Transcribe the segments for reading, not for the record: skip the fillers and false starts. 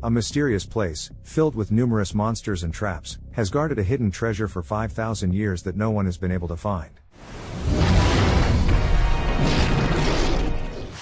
A mysterious place, filled with numerous monsters and traps, has guarded a hidden treasure for 5,000 years that no one has been able to find.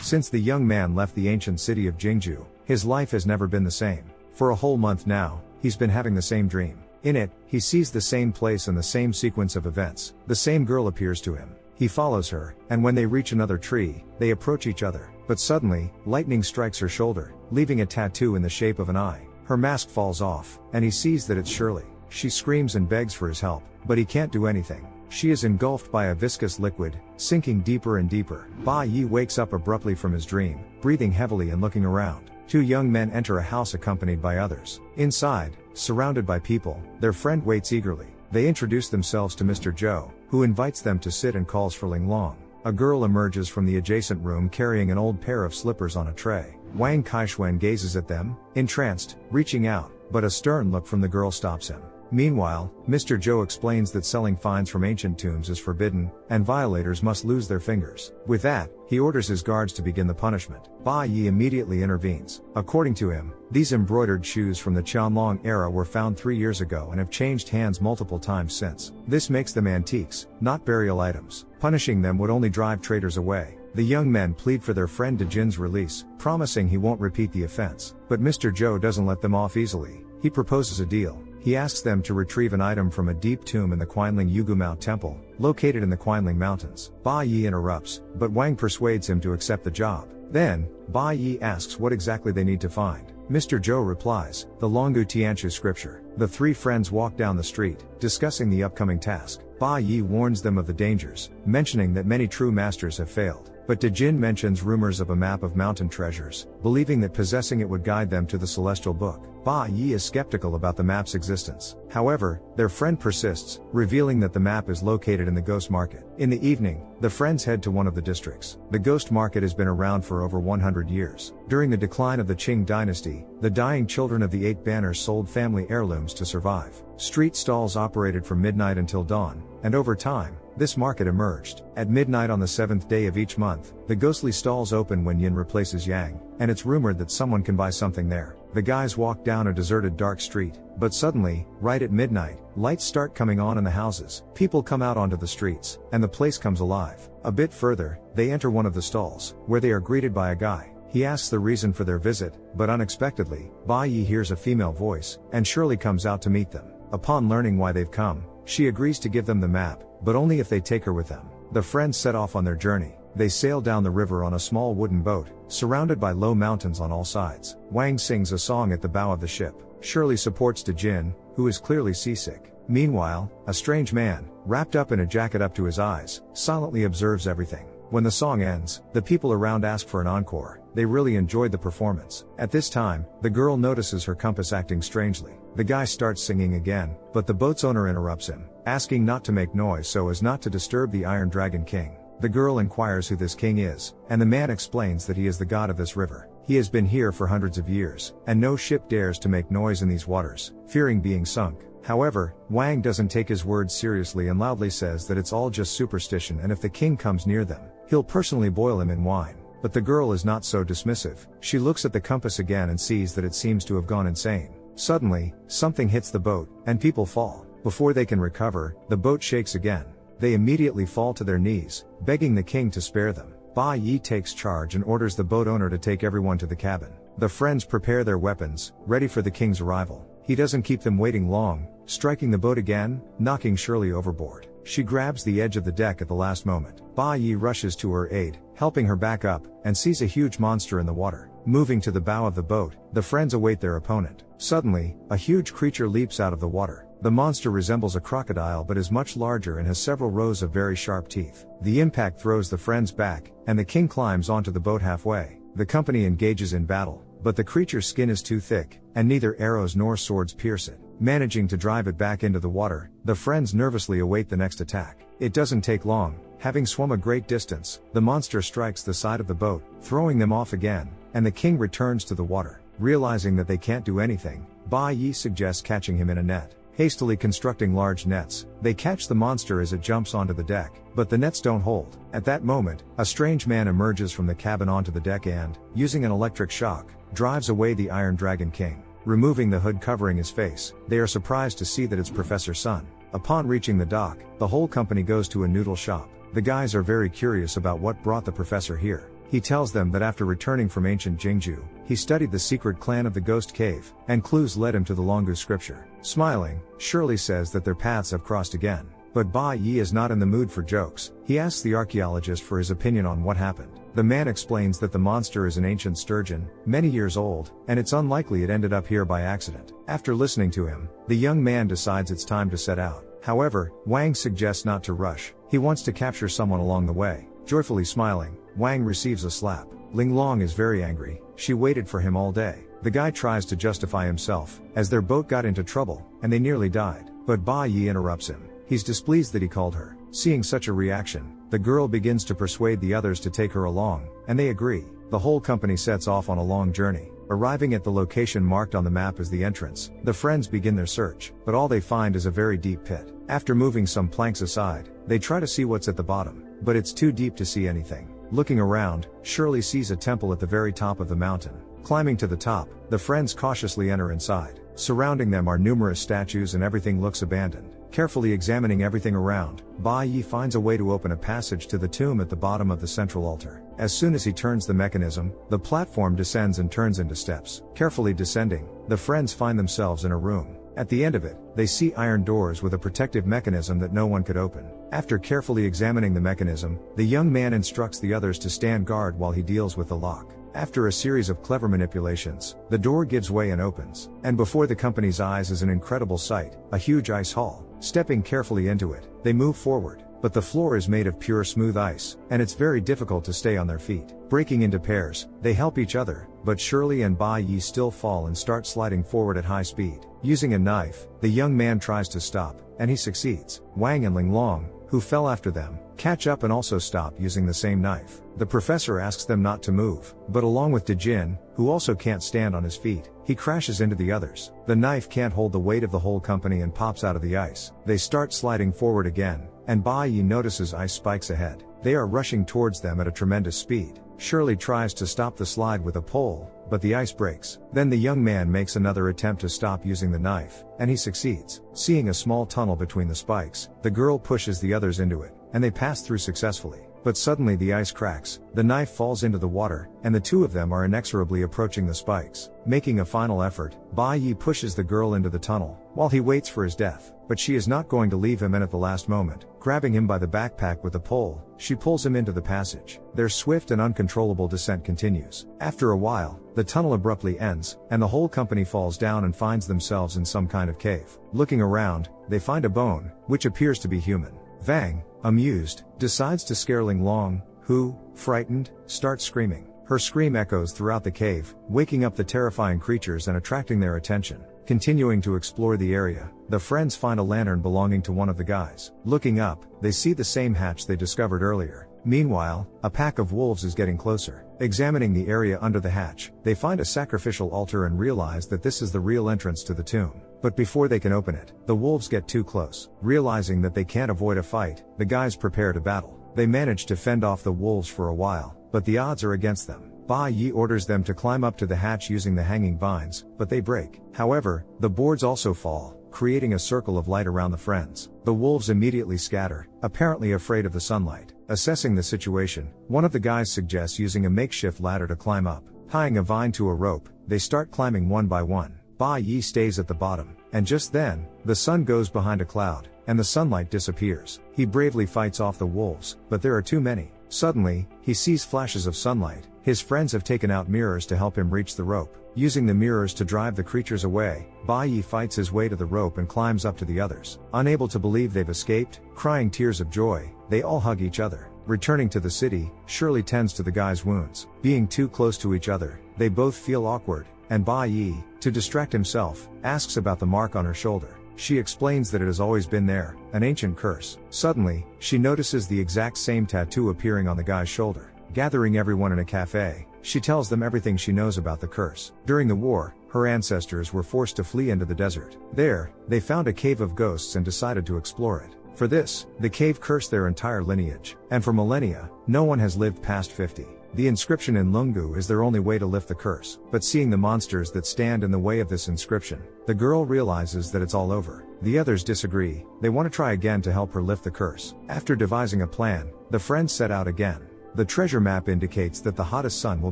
Since the young man left the ancient city of Jingju, his life has never been the same. For a whole month now, he's been having the same dream. In it, he sees the same place and the same sequence of events. The same girl appears to him. He follows her, and when they reach another tree, they approach each other. But suddenly, lightning strikes her shoulder, leaving a tattoo in the shape of an eye. Her mask falls off, and he sees that it's Shirley. She screams and begs for his help, but he can't do anything. She is engulfed by a viscous liquid, sinking deeper and deeper. Ba Yi wakes up abruptly from his dream, breathing heavily and looking around. Two young men enter a house accompanied by others. Inside, surrounded by people, their friend waits eagerly. They introduce themselves to Mr. Zhou, who invites them to sit and calls for Ling Long. A girl emerges from the adjacent room carrying an old pair of slippers on a tray. Wang Kaixuan gazes at them, entranced, reaching out, but a stern look from the girl stops him. Meanwhile, Mr. Zhou explains that selling finds from ancient tombs is forbidden, and violators must lose their fingers. With that, he orders his guards to begin the punishment. Ba Yi immediately intervenes. According to him, these embroidered shoes from the Qianlong era were found 3 years ago and have changed hands multiple times since. This makes them antiques, not burial items. Punishing them would only drive traitors away. The young men plead for their friend Dejin's release, promising he won't repeat the offense. But Mr. Zhou doesn't let them off easily. He proposes a deal. He asks them to retrieve an item from a deep tomb in the Qianling Yugumao Temple, located in the Qianling Mountains. Ba Yi interrupts, but Wang persuades him to accept the job. Then, Ba Yi asks what exactly they need to find. Mr. Zhou replies, the Longu Tianchu scripture. The three friends walk down the street, discussing the upcoming task. Ba Yi warns them of the dangers, mentioning that many true masters have failed. But Dejin mentions rumors of a map of mountain treasures, believing that possessing it would guide them to the celestial book. Ba Yi is skeptical about the map's existence. However, their friend persists, revealing that the map is located in the Ghost Market. In the evening, the friends head to one of the districts. The Ghost Market has been around for over 100 years. During the decline of the Qing dynasty, the dying children of the Eight Banners sold family heirlooms to survive. Street stalls operated from midnight until dawn, and over time, this market emerged. At midnight on the 7th day of each month, the ghostly stalls open when yin replaces yang, and it's rumored that someone can buy something there. The guys walk down a deserted dark street, but suddenly, right at midnight, lights start coming on in the houses. People come out onto the streets, and the place comes alive. A bit further, they enter one of the stalls, where they are greeted by a guy. He asks the reason for their visit, but unexpectedly, Ba Yi hears a female voice, and Shirley comes out to meet them. Upon learning why they've come, she agrees to give them the map, but only if they take her with them. The friends set off on their journey. They sail down the river on a small wooden boat, surrounded by low mountains on all sides. Wang sings a song at the bow of the ship. Shirley supports Dejin, who is clearly seasick. Meanwhile, a strange man, wrapped up in a jacket up to his eyes, silently observes everything. When the song ends, the people around ask for an encore. They really enjoyed the performance. At this time, the girl notices her compass acting strangely. The guy starts singing again, but the boat's owner interrupts him, asking not to make noise so as not to disturb the Iron Dragon King. The girl inquires who this king is, and the man explains that he is the god of this river. He has been here for hundreds of years, and no ship dares to make noise in these waters, fearing being sunk. However, Wang doesn't take his words seriously and loudly says that it's all just superstition, and if the king comes near them, he'll personally boil him in wine. But the girl is not so dismissive. She looks at the compass again and sees that it seems to have gone insane. Suddenly, something hits the boat, and people fall. Before they can recover, the boat shakes again. They immediately fall to their knees, begging the king to spare them. Ba Yi takes charge and orders the boat owner to take everyone to the cabin. The friends prepare their weapons, ready for the king's arrival. He doesn't keep them waiting long, striking the boat again, knocking Shirley overboard. She grabs the edge of the deck at the last moment. Ba Yi rushes to her aid, helping her back up, and sees a huge monster in the water. Moving to the bow of the boat, the friends await their opponent. Suddenly, a huge creature leaps out of the water. The monster resembles a crocodile but is much larger and has several rows of very sharp teeth. The impact throws the friends back, and the king climbs onto the boat halfway. The company engages in battle, but the creature's skin is too thick, and neither arrows nor swords pierce it. Managing to drive it back into the water, the friends nervously await the next attack. It doesn't take long. Having swum a great distance, the monster strikes the side of the boat, throwing them off again, and the king returns to the water. Realizing that they can't do anything, Ba Yi suggests catching him in a net. Hastily constructing large nets, they catch the monster as it jumps onto the deck, but the nets don't hold. At that moment, a strange man emerges from the cabin onto the deck and, using an electric shock, drives away the Iron Dragon King. Removing the hood covering his face, they are surprised to see that it's Professor Sun. Upon reaching the dock, the whole company goes to a noodle shop. The guys are very curious about what brought the professor here. He tells them that after returning from ancient Jingju, he studied the secret clan of the Ghost Cave, and clues led him to the Longu scripture. Smiling, Shirley says that their paths have crossed again. But Ba Yi is not in the mood for jokes. He asks the archaeologist for his opinion on what happened. The man explains that the monster is an ancient sturgeon, many years old, and it's unlikely it ended up here by accident. After listening to him, the young man decides it's time to set out. However, Wang suggests not to rush. He wants to capture someone along the way. Joyfully smiling, Wang receives a slap. Ling Long is very angry. She waited for him all day. The guy tries to justify himself, as their boat got into trouble, and they nearly died. But Ba Yi interrupts him. He's displeased that he called her. Seeing such a reaction, the girl begins to persuade the others to take her along, and they agree. The whole company sets off on a long journey. Arriving at the location marked on the map as the entrance, the friends begin their search, but all they find is a very deep pit. After moving some planks aside, they try to see what's at the bottom, but it's too deep to see anything. Looking around, Shirley sees a temple at the very top of the mountain. Climbing to the top, the friends cautiously enter inside. Surrounding them are numerous statues and everything looks abandoned. Carefully examining everything around, Ba Yi finds a way to open a passage to the tomb at the bottom of the central altar. As soon as he turns the mechanism, the platform descends and turns into steps. Carefully descending, the friends find themselves in a room. At the end of it, they see iron doors with a protective mechanism that no one could open. After carefully examining the mechanism, the young man instructs the others to stand guard while he deals with the lock. After a series of clever manipulations, the door gives way and opens. And before the company's eyes is an incredible sight, a huge ice hall. Stepping carefully into it, they move forward, but the floor is made of pure smooth ice, and it's very difficult to stay on their feet. Breaking into pairs, they help each other, but Shirley and Ba Yi still fall and start sliding forward at high speed. Using a knife, the young man tries to stop, and he succeeds. Wang and Ling Long, who fell after them, catch up and also stop using the same knife. The professor asks them not to move, but along with De Jin, who also can't stand on his feet, he crashes into the others. The knife can't hold the weight of the whole company and pops out of the ice. They start sliding forward again, and Ba Yi notices ice spikes ahead. They are rushing towards them at a tremendous speed. Shirley tries to stop the slide with a pole, but the ice breaks. Then the young man makes another attempt to stop using the knife, and he succeeds. Seeing a small tunnel between the spikes, the girl pushes the others into it, and they pass through successfully. But suddenly the ice cracks, the knife falls into the water, and the two of them are inexorably approaching the spikes. Making a final effort, Ba Yi pushes the girl into the tunnel, while he waits for his death. But she is not going to leave him, and at the last moment, grabbing him by the backpack with a pole, she pulls him into the passage. Their swift and uncontrollable descent continues. After a while, the tunnel abruptly ends, and the whole company falls down and finds themselves in some kind of cave. Looking around, they find a bone, which appears to be human. Vang, amused, decides to scare Ling Long, who, frightened, starts screaming. Her scream echoes throughout the cave, waking up the terrifying creatures and attracting their attention. Continuing to explore the area, the friends find a lantern belonging to one of the guys. Looking up, they see the same hatch they discovered earlier. Meanwhile, a pack of wolves is getting closer. Examining the area under the hatch, they find a sacrificial altar and realize that this is the real entrance to the tomb. But before they can open it, the wolves get too close. Realizing that they can't avoid a fight, the guys prepare to battle. They manage to fend off the wolves for a while, but the odds are against them. Ba Yi orders them to climb up to the hatch using the hanging vines, but they break. However, the boards also fall, creating a circle of light around the friends. The wolves immediately scatter, apparently afraid of the sunlight. Assessing the situation, one of the guys suggests using a makeshift ladder to climb up. Tying a vine to a rope, they start climbing one by one. Ba Yi stays at the bottom, and just then, the sun goes behind a cloud, and the sunlight disappears. He bravely fights off the wolves, but there are too many. Suddenly, he sees flashes of sunlight. His friends have taken out mirrors to help him reach the rope. Using the mirrors to drive the creatures away, Ba Yi fights his way to the rope and climbs up to the others. Unable to believe they've escaped, crying tears of joy, they all hug each other. Returning to the city, Shirley tends to the guy's wounds. Being too close to each other, they both feel awkward, and Ba Yi, to distract himself, asks about the mark on her shoulder. She explains that it has always been there, an ancient curse. Suddenly, she notices the exact same tattoo appearing on the guy's shoulder. Gathering everyone in a cafe, she tells them everything she knows about the curse. During the war, her ancestors were forced to flee into the desert. There, they found a cave of ghosts and decided to explore it. For this, the cave cursed their entire lineage, and for millennia, no one has lived past 50. The inscription in Lungu is their only way to lift the curse. But seeing the monsters that stand in the way of this inscription, the girl realizes that it's all over. The others disagree, they want to try again to help her lift the curse. After devising a plan, the friends set out again. The treasure map indicates that the hottest sun will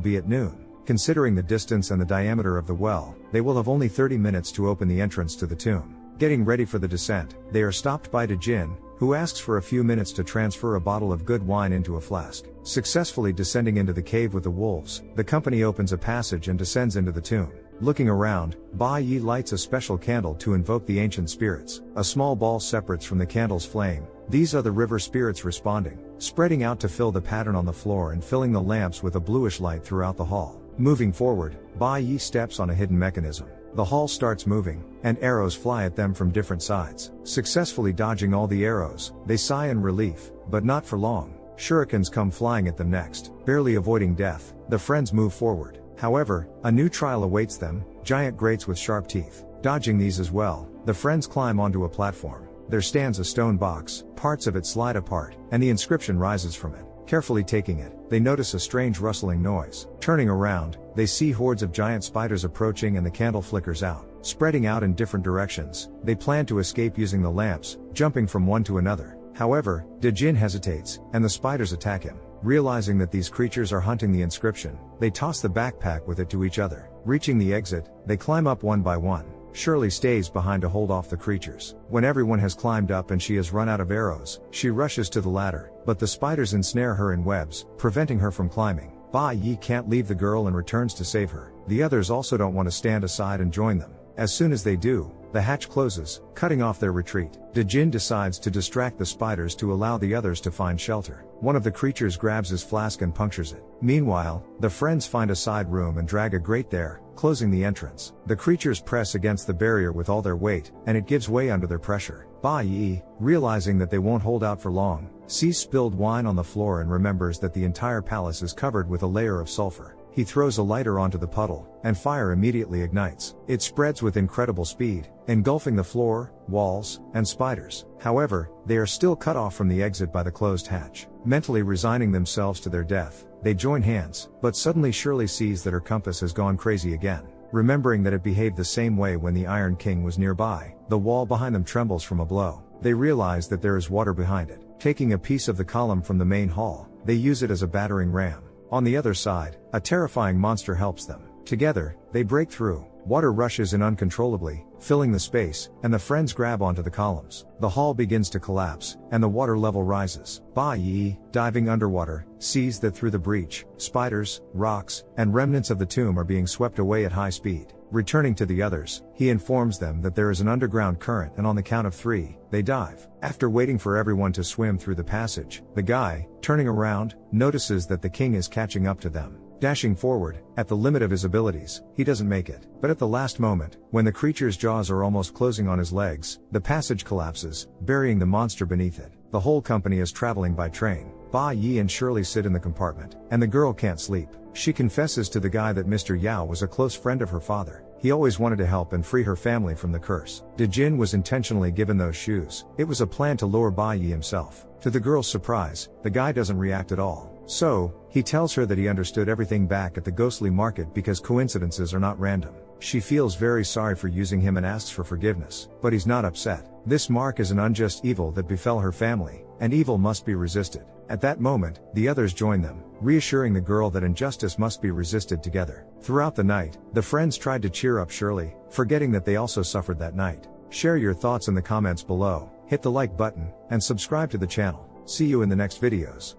be at noon. Considering the distance and the diameter of the well, they will have only 30 minutes to open the entrance to the tomb. Getting ready for the descent, they are stopped by Dejin, who asks for a few minutes to transfer a bottle of good wine into a flask. Successfully descending into the cave with the wolves, the company opens a passage and descends into the tomb. Looking around, Ba Yi lights a special candle to invoke the ancient spirits. A small ball separates from the candle's flame. These are the river spirits responding, spreading out to fill the pattern on the floor and filling the lamps with a bluish light throughout the hall. Moving forward, Ba Yi steps on a hidden mechanism. The hall starts moving, and arrows fly at them from different sides. Successfully dodging all the arrows, they sigh in relief, but not for long. Shurikens come flying at them next. Barely avoiding death, the friends move forward. However, a new trial awaits them, giant grates with sharp teeth. Dodging these as well, the friends climb onto a platform. There stands a stone box, parts of it slide apart, and the inscription rises from it. Carefully taking it, they notice a strange rustling noise. Turning around, they see hordes of giant spiders approaching and the candle flickers out. Spreading out in different directions, they plan to escape using the lamps, jumping from one to another. However, Dejin hesitates, and the spiders attack him. Realizing that these creatures are hunting the inscription, they toss the backpack with it to each other. Reaching the exit, they climb up one by one. Shirley stays behind to hold off the creatures. When everyone has climbed up and she has run out of arrows, she rushes to the ladder, but the spiders ensnare her in webs, preventing her from climbing. Ba Yi can't leave the girl and returns to save her. The others also don't want to stand aside and join them. As soon as they do, the hatch closes, cutting off their retreat. Dejin decides to distract the spiders to allow the others to find shelter. One of the creatures grabs his flask and punctures it. Meanwhile, the friends find a side room and drag a grate there, closing the entrance. The creatures press against the barrier with all their weight, and it gives way under their pressure. Ba Yi, realizing that they won't hold out for long, sees spilled wine on the floor and remembers that the entire palace is covered with a layer of sulfur. He throws a lighter onto the puddle, and fire immediately ignites. It spreads with incredible speed, engulfing the floor, walls, and spiders. However, they are still cut off from the exit by the closed hatch. Mentally resigning themselves to their death, they join hands, but suddenly Shirley sees that her compass has gone crazy again. Remembering that it behaved the same way when the Iron King was nearby, the wall behind them trembles from a blow. They realize that there is water behind it. Taking a piece of the column from the main hall, they use it as a battering ram. On the other side, a terrifying monster helps them. Together, they break through. Water rushes in uncontrollably, filling the space, and the friends grab onto the columns. The hall begins to collapse, and the water level rises. Ba Yi, diving underwater, sees that through the breach, spiders, rocks, and remnants of the tomb are being swept away at high speed. Returning to the others, he informs them that there is an underground current and on the count of 3, they dive. After waiting for everyone to swim through the passage, the guy, turning around, notices that the king is catching up to them. Dashing forward, at the limit of his abilities, he doesn't make it. But at the last moment, when the creature's jaws are almost closing on his legs, the passage collapses, burying the monster beneath it. The whole company is traveling by train. Ba Yi and Shirley sit in the compartment, and the girl can't sleep. She confesses to the guy that Mr. Yao was a close friend of her father. He always wanted to help and free her family from the curse. Dejin was intentionally given those shoes. It was a plan to lure Ba Yi himself. To the girl's surprise, the guy doesn't react at all. So, he tells her that he understood everything back at the ghostly market because coincidences are not random. She feels very sorry for using him and asks for forgiveness, but he's not upset. This mark is an unjust evil that befell her family, and evil must be resisted. At that moment, the others join them, reassuring the girl that injustice must be resisted together. Throughout the night, the friends tried to cheer up Shirley, forgetting that they also suffered that night. Share your thoughts in the comments below, hit the like button, and subscribe to the channel. See you in the next videos.